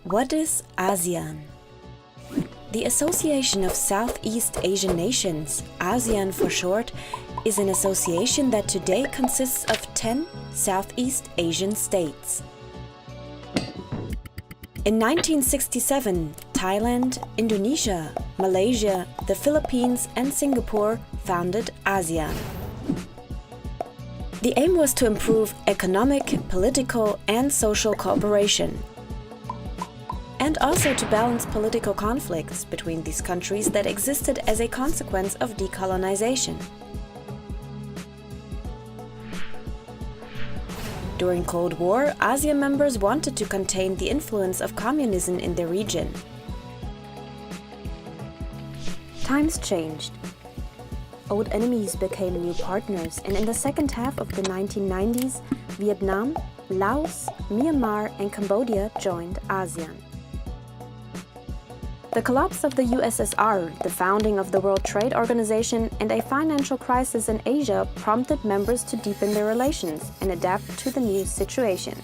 What is ASEAN? The Association of Southeast Asian Nations, ASEAN for short, is an association that today consists of 10 Southeast Asian states. In 1967, Thailand, Indonesia, Malaysia, the Philippines and Singapore founded ASEAN. The aim was to improve economic, political and social cooperation, and also to balance political conflicts between these countries that existed as a consequence of decolonization. During Cold War, ASEAN members wanted to contain the influence of communism in the region. Times changed. Old enemies became new partners, and in the second half of the 1990s, Vietnam, Laos, Myanmar and Cambodia joined ASEAN. The collapse of the USSR, the founding of the World Trade Organization, and a financial crisis in Asia prompted members to deepen their relations and adapt to the new situation.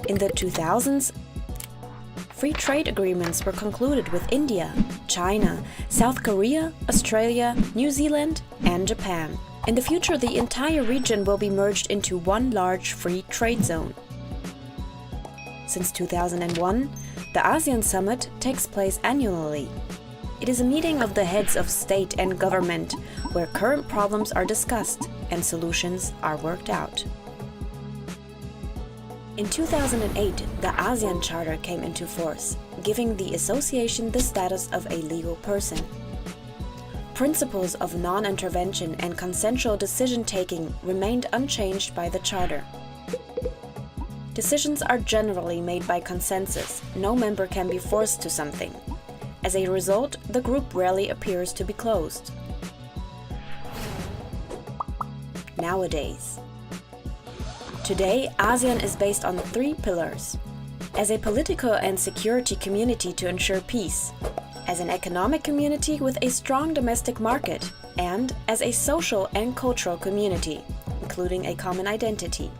In the 2000s, free trade agreements were concluded with India, China, South Korea, Australia, New Zealand, and Japan. In the future, the entire region will be merged into one large free trade zone. Since 2001, the ASEAN Summit takes place annually. It is a meeting of the heads of state and government where current problems are discussed and solutions are worked out. In 2008, the ASEAN Charter came into force, giving the association the status of a legal person. Principles of non-intervention and consensual decision-taking remained unchanged by the Charter. Decisions are generally made by consensus. No member can be forced to something. As a result, the group rarely appears to be closed. Nowadays. Today, ASEAN is based on 3 pillars. As a political and security community to ensure peace, as an economic community with a strong domestic market, and as a social and cultural community, including a common identity.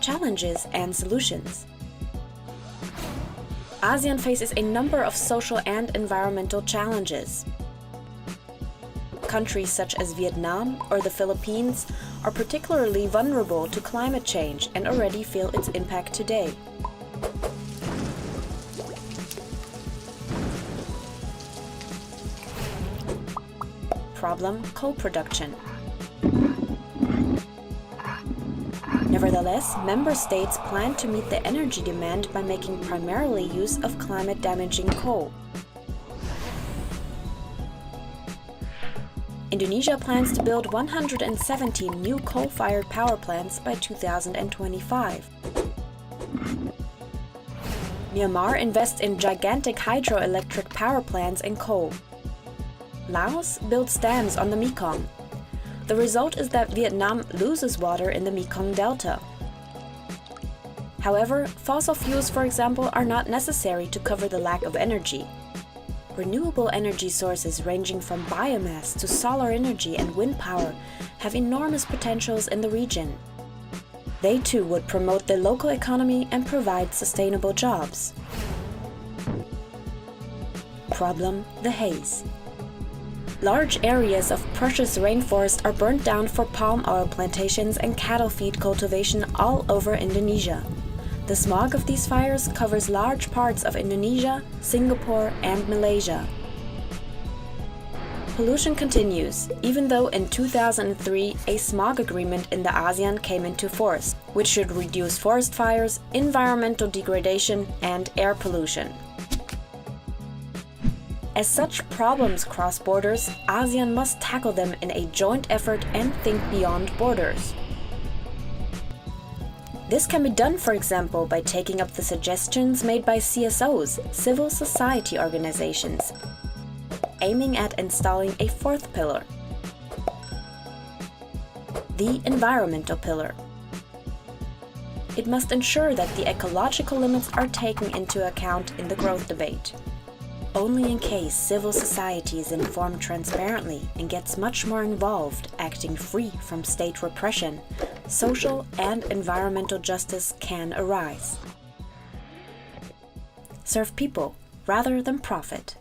Challenges and solutions. ASEAN faces a number of social and environmental challenges. Countries such as Vietnam or the Philippines are particularly vulnerable to climate change and already feel its impact today. Problem: coal production. Nevertheless, member states plan to meet the energy demand by making primarily use of climate-damaging coal. Indonesia plans to build 117 new coal-fired power plants by 2025. Myanmar invests in gigantic hydroelectric power plants and coal. Laos builds dams on the Mekong. The result is that Vietnam loses water in the Mekong Delta. However, fossil fuels, for example, are not necessary to cover the lack of energy. Renewable energy sources ranging from biomass to solar energy and wind power have enormous potentials in the region. They too would promote the local economy and provide sustainable jobs. Problem: the haze. Large areas of precious rainforest are burnt down for palm oil plantations and cattle feed cultivation all over Indonesia. The smog of these fires covers large parts of Indonesia, Singapore, and Malaysia. Pollution continues, even though in 2003 a smog agreement in the ASEAN came into force, which should reduce forest fires, environmental degradation, and air pollution. As such problems cross borders, ASEAN must tackle them in a joint effort and think beyond borders. This can be done, for example, by taking up the suggestions made by CSOs, civil society organizations, aiming at installing a 4th pillar, the environmental pillar. It must ensure that the ecological limits are taken into account in the growth debate. Only in case civil society is informed transparently and gets much more involved, acting free from state repression, social and environmental justice can arise. Serve people rather than profit.